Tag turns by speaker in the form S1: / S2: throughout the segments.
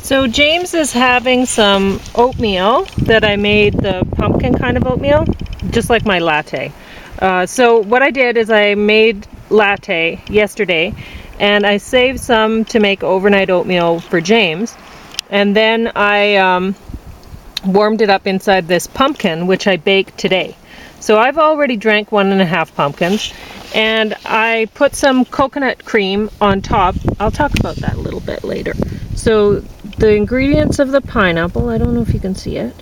S1: So James is having some oatmeal that I made, the pumpkin kind of oatmeal, just like my latte. So what I did is I made latte yesterday and I saved some to make overnight oatmeal for James. And then I warmed it up inside this pumpkin, which I baked today. So I've already drank 1.5 pumpkins, and I put some coconut cream on top. I'll talk about that a little bit later. So the ingredients of the pineapple, I don't know if you can see it.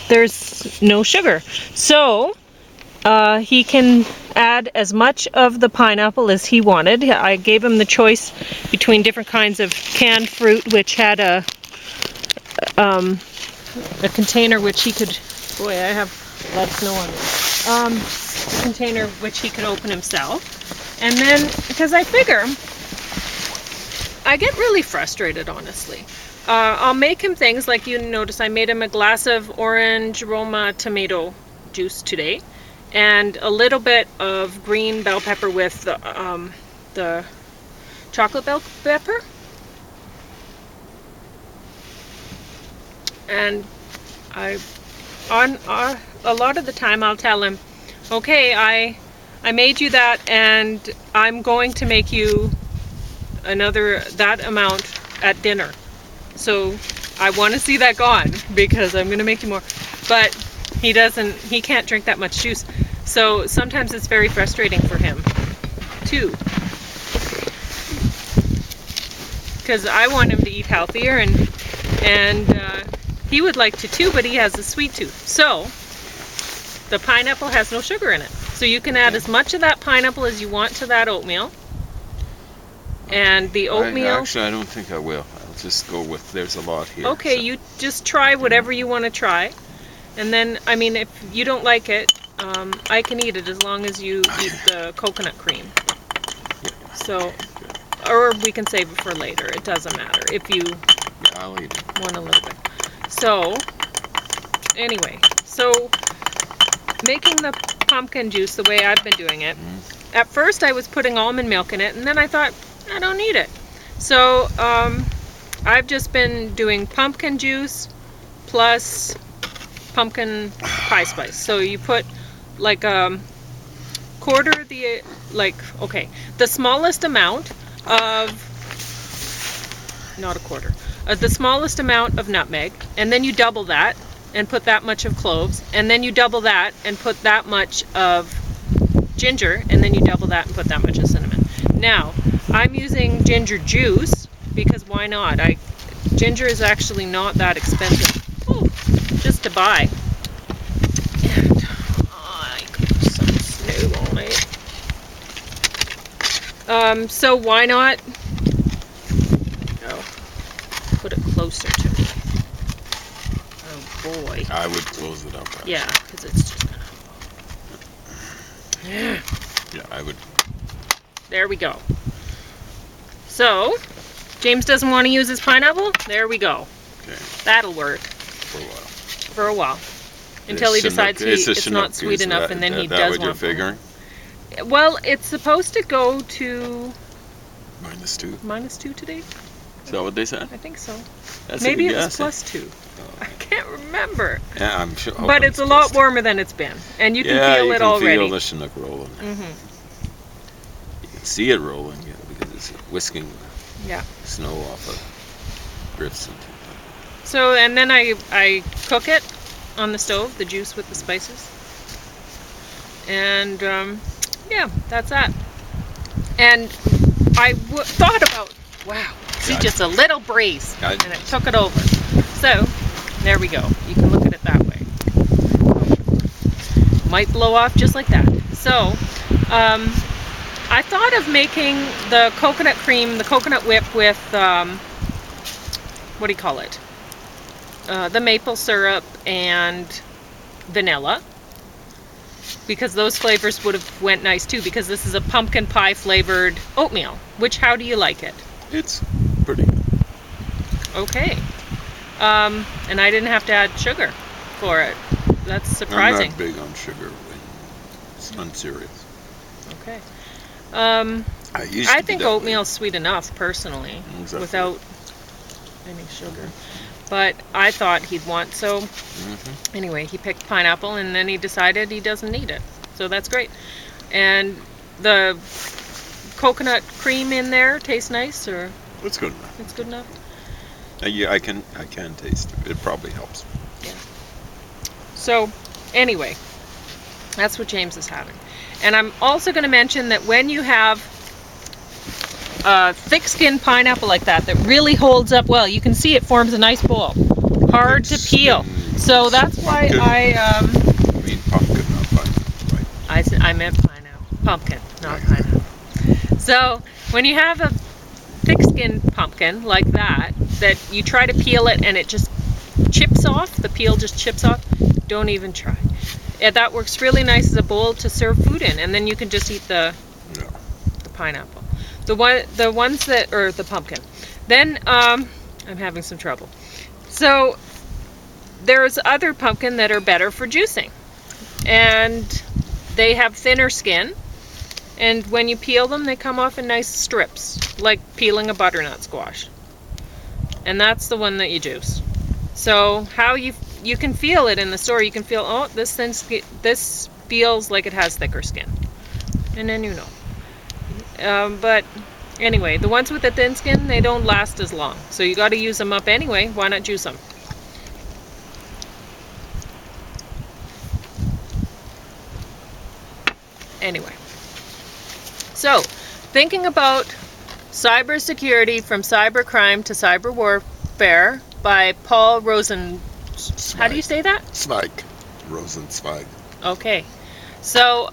S1: There's no sugar. So he can add as much of the pineapple as he wanted. I gave him the choice between different kinds of canned fruit, which had a container which he could, boy, I have a lot of snow on me, a container which he could open himself. And then, because I figure, I get really frustrated, honestly. I'll make him things like, you notice I made him a glass of orange Roma tomato juice today, and a little bit of green bell pepper with the chocolate bell pepper. And on a lot of the time I'll tell him, okay, I made you that, and I'm going to make you that amount at dinner. So I want to see that gone because I'm going to make you more. But he can't drink that much juice. So sometimes it's very frustrating for him too. Because I want him to eat healthier, and he would like to too, but he has a sweet tooth. So the pineapple has no sugar in it. So you can add as much of that pineapple as you want to that oatmeal. And the oatmeal...
S2: Actually, I don't think I will. I'll just go with, there's a lot here.
S1: Okay,
S2: so.
S1: you just try whatever you want to try. And then, I mean, if you don't like it, I can eat it as long as you eat the coconut cream. So, or we can save it for later. It doesn't matter if you
S2: I'll eat it.
S1: want a little bit. So, anyway, so making the pumpkin juice the way I've been doing it, at first I was putting almond milk in it, and then I thought, I don't need it. So, I've just been doing pumpkin juice plus pumpkin pie spice. So you put like quarter the, the smallest amount of, not a quarter, the smallest amount of nutmeg, and then you double that and put that much of cloves, and then you double that and put that much of ginger, and then you double that and put that much of cinnamon. Now, I'm using ginger juice because why not? Ginger is actually not that expensive just to buy. And I could put some snow on it. So why not? Put it closer to me. Oh boy.
S2: I would close it up. Actually.
S1: Yeah, because it's just gonna.
S2: Yeah, I would.
S1: There we go. So, James doesn't want to use his pineapple. There we go.
S2: Okay.
S1: That'll work. For a while. Until he decides it's not sweet enough, and then he does want.
S2: What you're figuring?
S1: Well, it's supposed to go to
S2: -2.
S1: -2 today.
S2: Is that what they said?
S1: I think so.
S2: That's
S1: Maybe it was +2. I can't remember.
S2: Yeah, I'm sure.
S1: But it's a lot warmer than it's been, and you can feel it already.
S2: Yeah, you can feel the Chinook rolling. You can see it rolling because it's whisking snow off of drifts.
S1: So, and then I cook it on the stove, the juice with the spices. And, yeah, that's that. And I thought about, wow, see, just a little breeze, and it took it over. So, there we go. You can look at it that way. Might blow off just like that. So, I thought of making the coconut cream, the coconut whip with, what do you call it? The maple syrup and vanilla, because those flavors would have went nice too, because this is a pumpkin pie flavored oatmeal. Which, how do you like it?
S2: It's pretty good.
S1: Okay. And I didn't have to add sugar for it. That's surprising.
S2: I'm not big on sugar when it's unserious.
S1: Okay.
S2: I
S1: think oatmeal's sweet enough, personally, without any sugar. But I thought he'd want, so
S2: Mm-hmm.
S1: anyway, he picked pineapple, and then he decided he doesn't need it. So that's great. And the coconut cream in there tastes nice, or
S2: It's good enough.
S1: it's good enough?
S2: Yeah, I can taste it. It probably helps.
S1: So anyway, that's what James is having. And I'm also going to mention that when you have thick-skinned pineapple like that really holds up well, you can see it forms a nice bowl. Hard to peel. So that's why
S2: Pumpkin.
S1: I
S2: mean pumpkin, not pineapple, right?
S1: I meant pineapple. Pumpkin, not pineapple. So when you have a thick-skinned pumpkin like that you try to peel it and it just chips off, the peel just chips off, don't even try. Yeah, that works really nice as a bowl to serve food in, and then you can just eat the pineapple. The ones that, or the pumpkin. Then I'm having some trouble. So there's other pumpkin that are better for juicing, and they have thinner skin, and when you peel them they come off in nice strips, like peeling a butternut squash. And that's the one that you juice. So how you can feel it in the store, you can feel, oh, this feels like it has thicker skin, and then you know. But anyway, the ones with the thin skin, they don't last as long, so you got to use them up anyway. Why not juice them? Anyway, so thinking about cybersecurity, from cybercrime to cyber warfare, by Paul Rosen. How do you say that?
S2: Zweig. Rosenzweig.
S1: Okay. So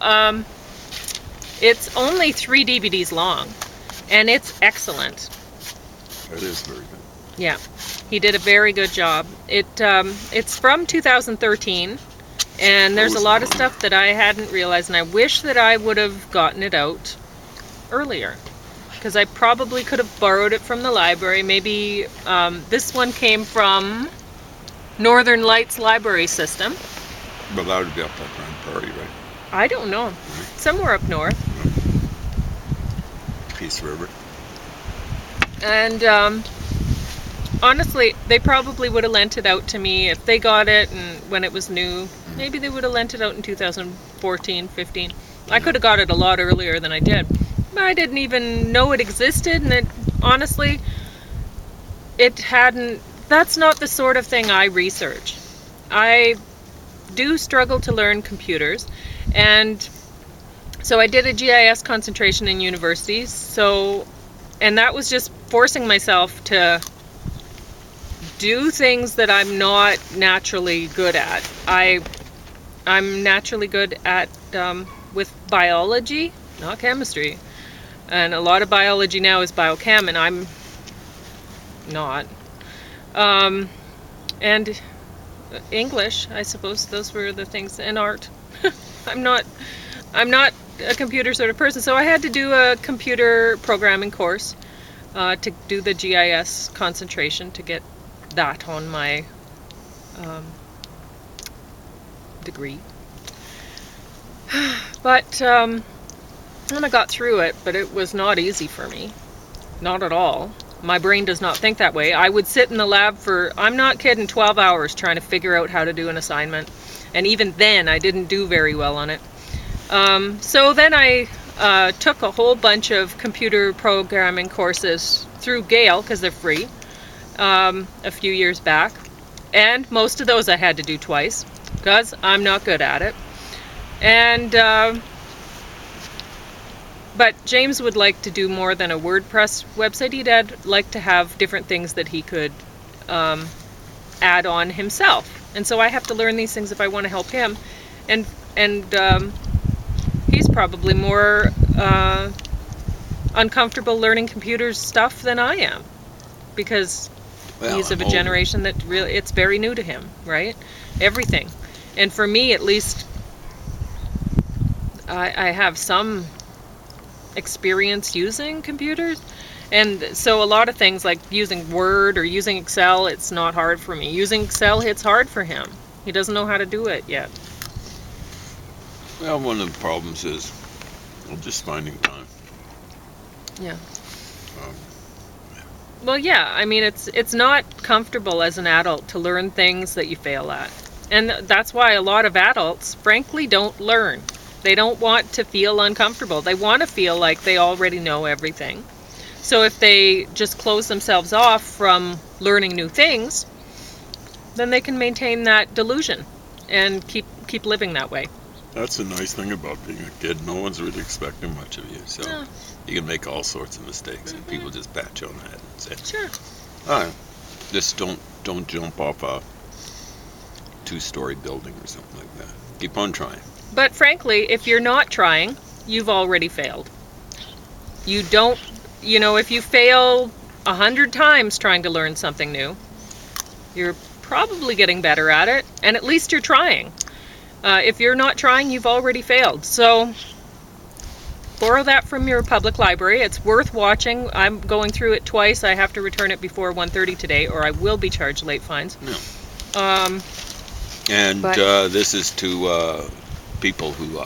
S1: it's only 3 DVDs long, and it's excellent.
S2: It is very good.
S1: Yeah, he did a very good job. It's from 2013, and there's a lot of stuff that I hadn't realized, and I wish that I would have gotten it out earlier, because I probably could have borrowed it from the library. Maybe this one came from Northern Lights Library System.
S2: But that would be up at Grand Prairie, right?
S1: I don't know. Somewhere up north.
S2: Peace River.
S1: And honestly, they probably would have lent it out to me if they got it and when it was new. Maybe they would have lent it out in 2014, 15. I could have got it a lot earlier than I did. But I didn't even know it existed, and honestly, it hadn't. That's not the sort of thing I research. I do struggle to learn computers, and so I did a GIS concentration in university. And that was just forcing myself to do things that I'm not naturally good at. I'm naturally good at with biology, not chemistry. And a lot of biology now is biochem, and I'm not. And English, I suppose, those were the things, and art. I'm not a computer sort of person, so I had to do a computer programming course to do the GIS concentration to get that on my degree. But and I got through it, but it was not easy for me. Not at all. My brain does not think that way. I would sit in the lab for, I'm not kidding, 12 hours trying to figure out how to do an assignment. And even then, I didn't do very well on it. So then I took a whole bunch of computer programming courses through Gale, because they're free, a few years back. And most of those I had to do twice, because I'm not good at it. And but James would like to do more than a WordPress website. He'd like to have different things that he could add on himself. And so I have to learn these things if I want to help him. And he's probably more uncomfortable learning computer stuff than I am, because he's of a generation that really, it's very new to him, right? Everything. And for me, at least, I have some experience using computers, and so a lot of things like using Word or using Excel, it's not hard for me. Using Excel, it's hard for him. He doesn't know how to do it yet.
S2: Well, one of the problems is just finding time.
S1: Yeah. Well, yeah. I mean, it's not comfortable as an adult to learn things that you fail at. And that's why a lot of adults, frankly, don't learn. They don't want to feel uncomfortable. They want to feel like they already know everything. So if they just close themselves off from learning new things, then they can maintain that delusion and keep living that way.
S2: That's the nice thing about being a kid. No one's really expecting much of you, so
S1: Yeah.
S2: you can make all sorts of mistakes, and people just pat you on the head and say,
S1: Sure.
S2: "All right, just don't jump off a 2-story building or something like that. Keep on trying."
S1: But frankly, if you're not trying, you've already failed. You don't, if you fail 100 times trying to learn something new, you're probably getting better at it, and at least you're trying. If you're not trying, you've already failed. So borrow that from your public library. It's worth watching. I'm going through it twice. I have to return it before 1:30 today, or I will be charged late fines.
S2: No. And this is to people who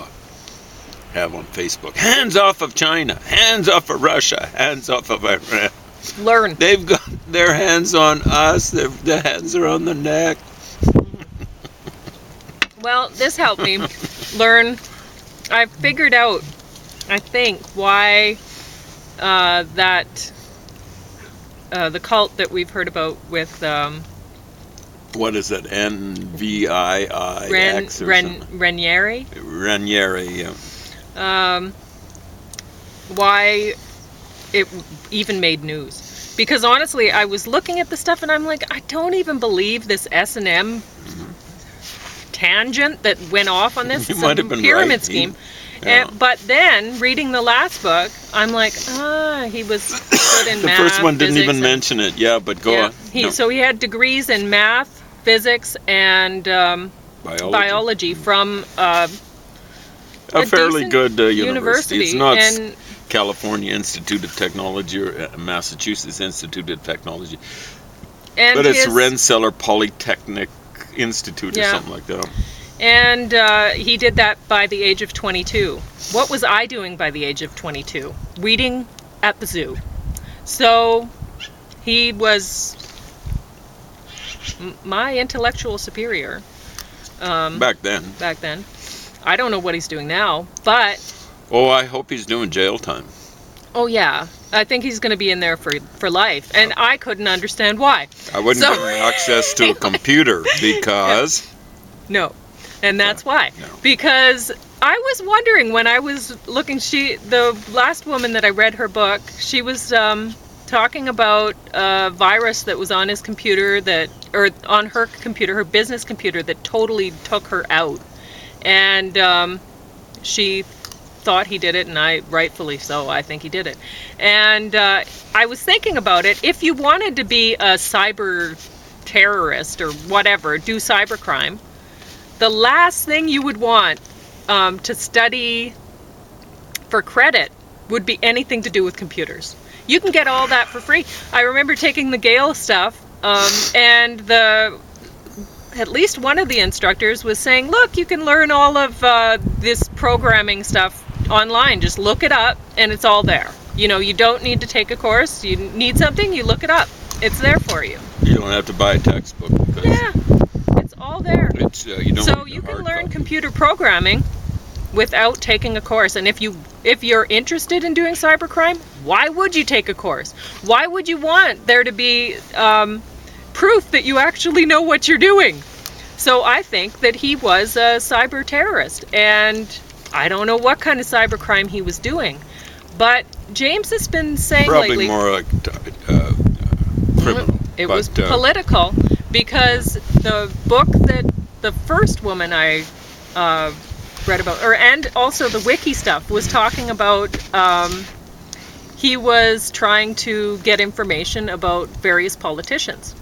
S2: have on Facebook, hands off of China, hands off of Russia, hands off of Iran.
S1: Learn.
S2: They've got their hands on us. Their hands are on the neck.
S1: Well, this helped me learn. I figured out, I think, why the cult that we've heard about with
S2: What is that? NVIIX or something?
S1: Ranieri.
S2: Ranieri, yeah.
S1: Why it even made news. Because honestly, I was looking at the stuff and I'm like, I don't even believe this S&M tangent that went off on this.
S2: You might have been
S1: pyramid
S2: right.
S1: scheme.
S2: Yeah.
S1: But then, reading the last book, I'm like, he was good in
S2: The
S1: math,
S2: first one didn't
S1: physics,
S2: even mention it. Yeah, but go on. No.
S1: So he had degrees in math, physics, and biology from
S2: a fairly
S1: decent
S2: good university. It's not
S1: and
S2: California Institute of Technology or Massachusetts Institute of Technology,
S1: and
S2: but it's
S1: his-
S2: Rensselaer Polytechnic Institute or
S1: Yeah.
S2: something like that.
S1: And he did that by the age of 22. What was I doing by the age of 22? Reading at the zoo. So he was my intellectual superior
S2: Back then.
S1: back then. I don't know what he's doing now, but
S2: Oh, I hope he's doing jail time.
S1: oh yeah, I think he's going to be in there for life. And I couldn't understand why.
S2: I wouldn't
S1: So-
S2: give him access to a computer because
S1: No. And that's why.
S2: No.
S1: Because I was wondering when I was looking, the last woman that I read her book, she was talking about a virus that was on his computer or on her computer, her business computer, that totally took her out. And she thought he did it, and rightfully so, I think he did it. And I was thinking about it. If you wanted to be a cyber terrorist or whatever, do cybercrime, the last thing you would want to study for credit would be anything to do with computers. You can get all that for free. I remember taking the Gale stuff, and at least one of the instructors was saying, look, you can learn all of this programming stuff online. Just look it up, and it's all there. You don't need to take a course. You need something, you look it up. It's there for you.
S2: you don't have to buy a textbook. Because
S1: Yeah, it's all there.
S2: It's, you don't
S1: So
S2: need
S1: you
S2: the
S1: can
S2: hard
S1: learn
S2: copy.
S1: computer programming without taking a course. And if you're interested in doing cybercrime, why would you take a course? Why would you want there to be proof that you actually know what you're doing? So I think that he was a cyber terrorist, and I don't know what kind of cybercrime he was doing, but James has been saying
S2: Probably
S1: lately
S2: more like criminal.
S1: it
S2: but,
S1: was political, because the book that the first woman I read about, and also the wiki stuff, was talking about he was trying to get information about various politicians.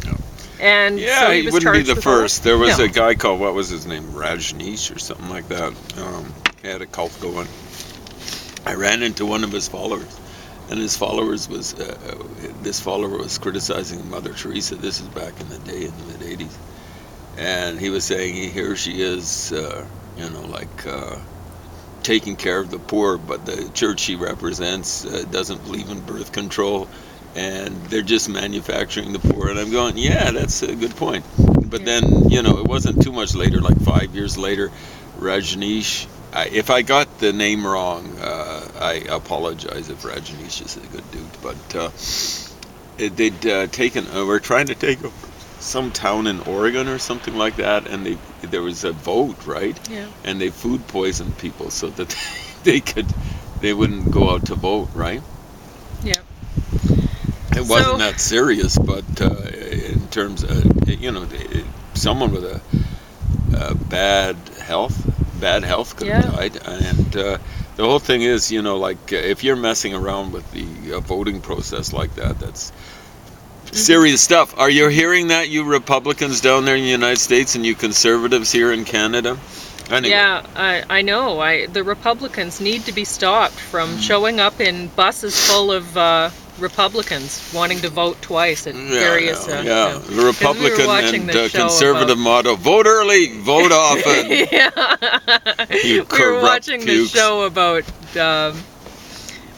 S2: Yeah.
S1: And
S2: Yeah,
S1: so
S2: he
S1: was
S2: wouldn't be
S1: charged
S2: the
S1: with all that.
S2: first. There was
S1: No.
S2: a guy called, what was his name, Rajneesh or something like that. He had a cult going. I ran into one of his followers, and his followers was this follower was criticizing Mother Teresa. This is back in the day, in the mid-'80s, and he was saying, here she is, taking care of the poor, but the church she represents doesn't believe in birth control, and they're just manufacturing the poor. And I'm going, yeah, that's a good point. But
S1: Yeah.
S2: then, it wasn't too much later, like 5 years later, Rajneesh. If I got the name wrong, I apologize if Rajneesh is a good dude. But they'd taken, we're trying to take over some town in Oregon or something like that, and there was a vote, right?
S1: Yeah.
S2: And they food poisoned people so that they wouldn't go out to vote, right?
S1: Yeah.
S2: It wasn't that serious, but in terms of, someone with a bad health could have died. And the whole thing is, if you're messing around with the voting process like that, that's serious stuff. Are you hearing that, you Republicans down there in the United States and you conservatives here in Canada? Anyway.
S1: Yeah, I know. The Republicans need to be stopped from showing up in buses full of Republicans wanting to vote twice at various.
S2: The Republican
S1: watching
S2: and conservative motto: vote early, vote often.
S1: Yeah. We were watching the show about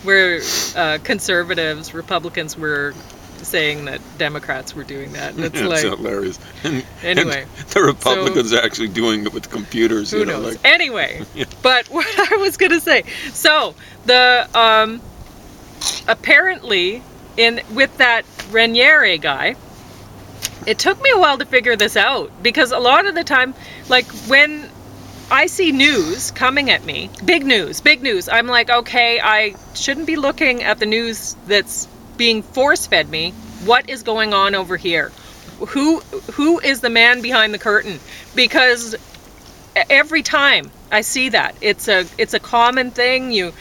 S1: where conservatives, Republicans were saying that Democrats were doing that. It's
S2: It's hilarious.
S1: Anyway,
S2: and the Republicans are actually doing it with computers.
S1: Who knows? Anyway, but what I was gonna say. So the apparently with that Raniere guy, it took me a while to figure this out, because a lot of the time, like when I see news coming at me, big news, I'm like, okay, I shouldn't be looking at the news that's being force-fed me. What is going on over here? Who is the man behind the curtain? Because every time I see that, it's a common thing. You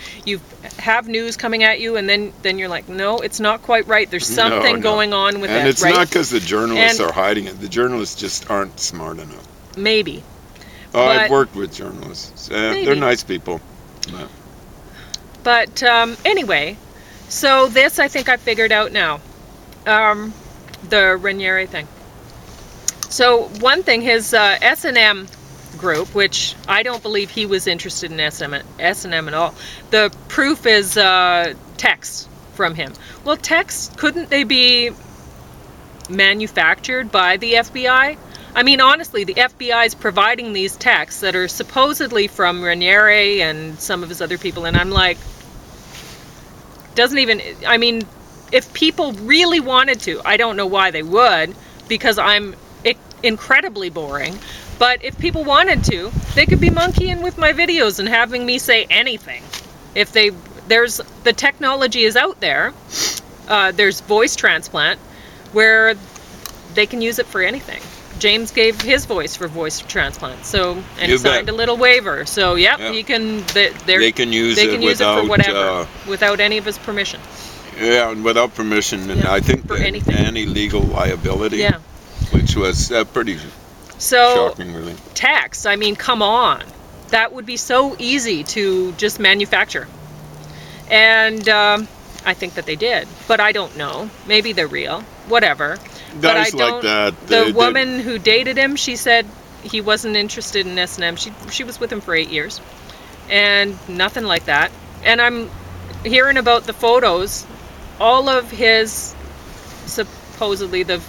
S1: have news coming at you, and then you're like, no, it's not quite right. There's something going on with that.
S3: And it's
S1: right?
S3: not because the journalists are hiding it. The journalists just aren't smart enough.
S1: Maybe.
S3: I've worked with journalists. They're nice people.
S1: But anyway, so this I think I figured out now. The Raniere thing. So one thing, his S&M group, which I don't believe he was interested in S&M at all. The proof is texts from him. Well, texts, couldn't they be manufactured by the FBI? I mean, honestly, the FBI is providing these texts that are supposedly from Raniere and some of his other people, and I'm like, if people really wanted to, I don't know why they would, because I'm incredibly boring, but if people wanted to, they could be monkeying with my videos and having me say anything. The technology is out there. There's voice transplant where they can use it for anything. James gave his voice for voice transplant, and he signed a little waiver. So he can. They can use it for whatever, without any of his permission.
S2: Yeah, and without permission, and I think
S1: for anything.
S2: Any legal liability.
S1: Yeah.
S2: Which was pretty shocking, really.
S1: Text. I mean, come on, that would be so easy to just manufacture, and I think that they did, but I don't know. Maybe they're real. Whatever.
S3: Guys like that.
S1: The woman who dated him, she said he wasn't interested in S&M. She was with him for 8 years, and nothing like that. And I'm hearing about the photos, all of his supposedly the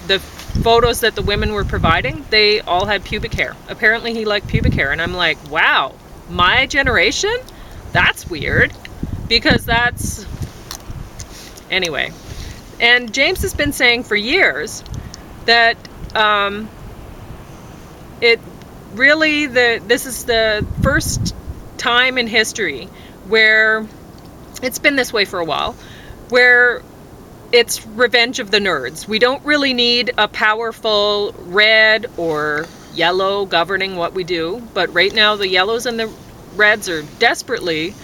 S1: photos that the women were providing, they all had pubic hair. Apparently, he liked pubic hair, and I'm like, wow, my generation? That's weird, because that's anyway. And James has been saying for years that this is the first time in history where it's been this way for a while, where it's revenge of the nerds. We don't really need a powerful red or yellow governing what we do, but right now the yellows and the reds are desperately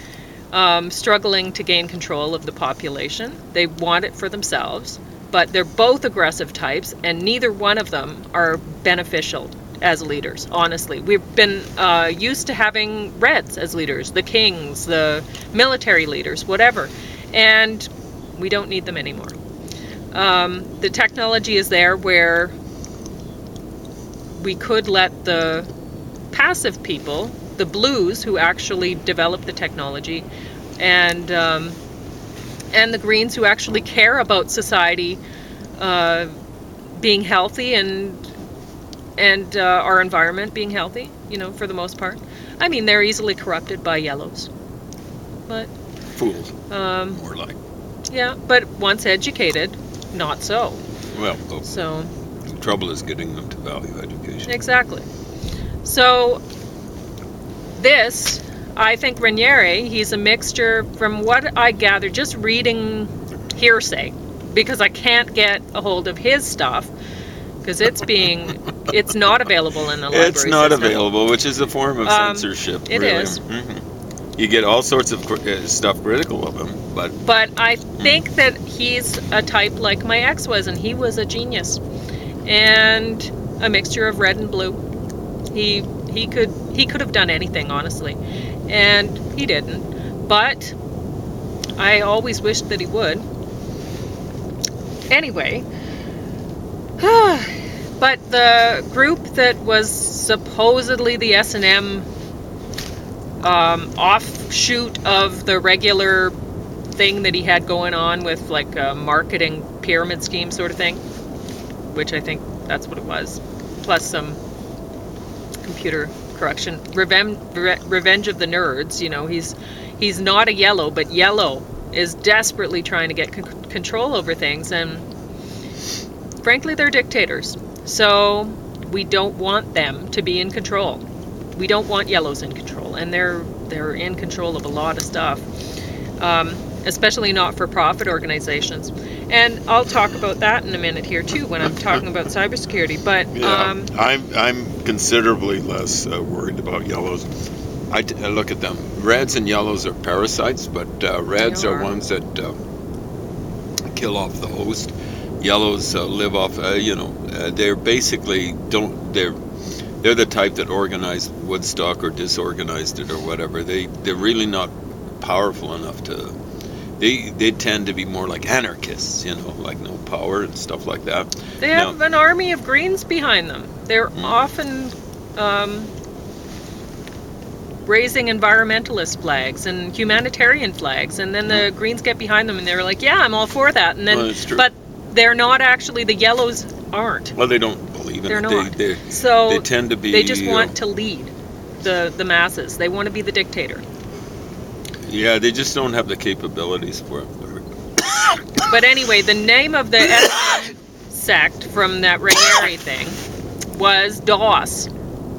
S1: struggling to gain control of the population. They want it for themselves, but they're both aggressive types, and neither one of them are beneficial as leaders, honestly. We've been used to having reds as leaders, the kings, the military leaders, whatever, and we don't need them anymore. The technology is there where we could let the passive people, the blues who actually develop the technology, and and the Greens who actually care about society being healthy and our environment being healthy, for the most part. I mean, they're easily corrupted by yellows, but
S2: Fools, more like.
S1: yeah, but once educated, not so.
S2: Well,
S1: So
S2: the trouble is getting them to value education.
S1: exactly. So this, I think Raniere, he's a mixture, from what I gather, just reading hearsay, because I can't get a hold of his stuff, because it's not available in the library
S2: It's not
S1: system.
S2: available, which is a form of censorship.
S1: It
S2: really.
S1: is.
S2: You get all sorts of stuff critical of him,
S1: But I think that he's a type like my ex was, and he was a genius, and a mixture of red and blue. He could have done anything, honestly, and he didn't. But I always wished that he would. Anyway, but the group that was supposedly the S&M offshoot of the regular thing that he had going on with, like, a marketing pyramid scheme sort of thing, which I think that's what it was, plus some computer correction. Revenge of the Nerds. He's not a yellow, but yellow is desperately trying to get control over things, and frankly, they're dictators. So we don't want them to be in control. We don't want yellows in control, and they're in control of a lot of stuff, especially not-for-profit organizations. And I'll talk about that in a minute here too when I'm talking about cybersecurity. But
S3: I'm considerably less worried about yellows.
S2: I look at them. Reds and yellows are parasites, but reds are ones that kill off the host. Yellows live off. They're basically they're the type that organized Woodstock or disorganized it or whatever. They're really not powerful enough to. They tend to be more like anarchists, like no power and stuff like that.
S1: They have an army of Greens behind them. They're often raising environmentalist flags and humanitarian flags, and then the Greens get behind them and they're like, yeah, I'm all for that. And then,
S2: Well, that's true.
S1: but they're not actually. The yellows aren't.
S2: Well, they don't believe in
S1: They're
S2: it.
S1: not.
S2: They tend to be.
S1: They just want to lead the masses. They want to be the dictator.
S2: Yeah, they just don't have the capabilities for it.
S1: But anyway, the name of the SM sect from that Raniere thing was DOS,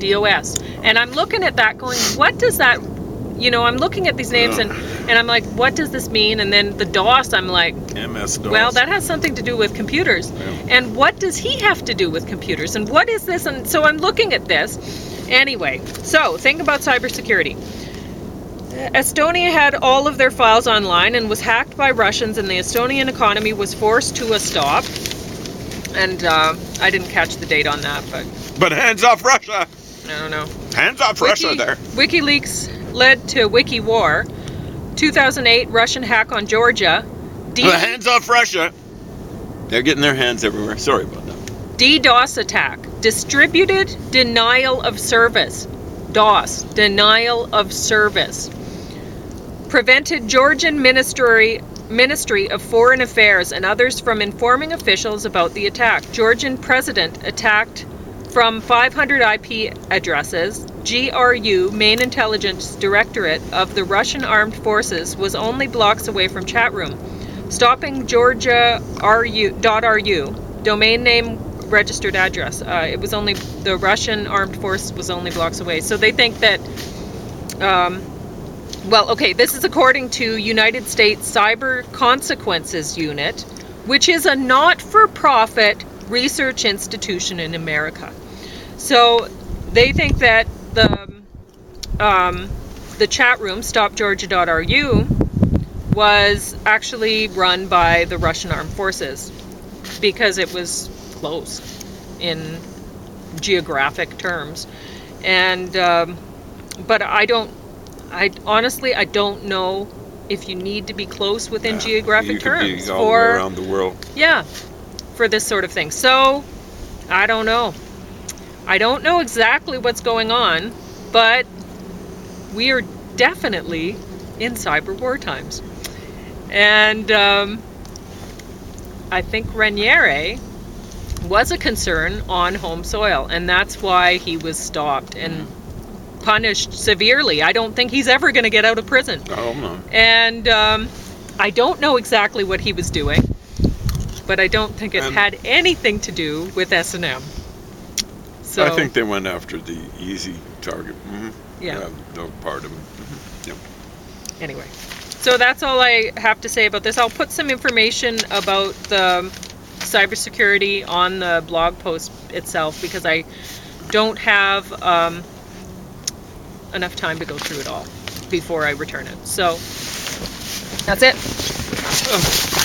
S1: DOS. And I'm looking at that going, what does that, I'm looking at these names and I'm like, what does this mean? And then the DOS, I'm like,
S3: MS-DOS.
S1: well, that has something to do with computers.
S2: Yeah.
S1: And what does he have to do with computers? And what is this? And so I'm looking at this. Anyway, so think about cybersecurity. Estonia had all of their files online and was hacked by Russians, and the Estonian economy was forced to a stop. And I didn't catch the date on that,
S3: But hands off Russia!
S1: I don't know.
S3: Hands off Russia there.
S1: WikiLeaks led to Wiki War. 2008 Russian hack on Georgia.
S3: Hands off Russia!
S2: They're getting their hands everywhere. Sorry about that.
S1: DDoS attack. Distributed denial of service. DOS. Denial of service. Prevented Georgian Ministry of Foreign Affairs and others from informing officials about the attack. Georgian president attacked from 500 IP addresses. GRU, Main Intelligence Directorate of the Russian Armed Forces, was only blocks away from chat room. Stopping Georgia.ru, domain name, registered address. It was only, the Russian Armed Forces was only blocks away. So they think that, this is according to United States Cyber Consequences Unit, which is a not-for-profit research institution in America. So they think that the chat room, stopgeorgia.ru, was actually run by the Russian Armed Forces because it was close in geographic terms. And but I honestly don't know if you need to be close within geographic
S2: you could
S1: terms
S2: be all the way around the world.
S1: for this sort of thing. So I don't know. I don't know exactly what's going on, but we are definitely in cyber war times. And I think Raniere was a concern on home soil, and that's why he was stopped and punished severely. I don't think he's ever going to get out of prison.
S2: Oh no.
S1: And I don't know exactly what he was doing, but I don't think it
S2: And-
S1: had anything to do with S&M. So
S2: I think they went after the easy target.
S1: Yeah.
S2: No part of it. Yep.
S1: anyway, so that's all I have to say about this. I'll put some information about the cybersecurity on the blog post itself because I don't have enough time to go through it all before I return it. So that's it.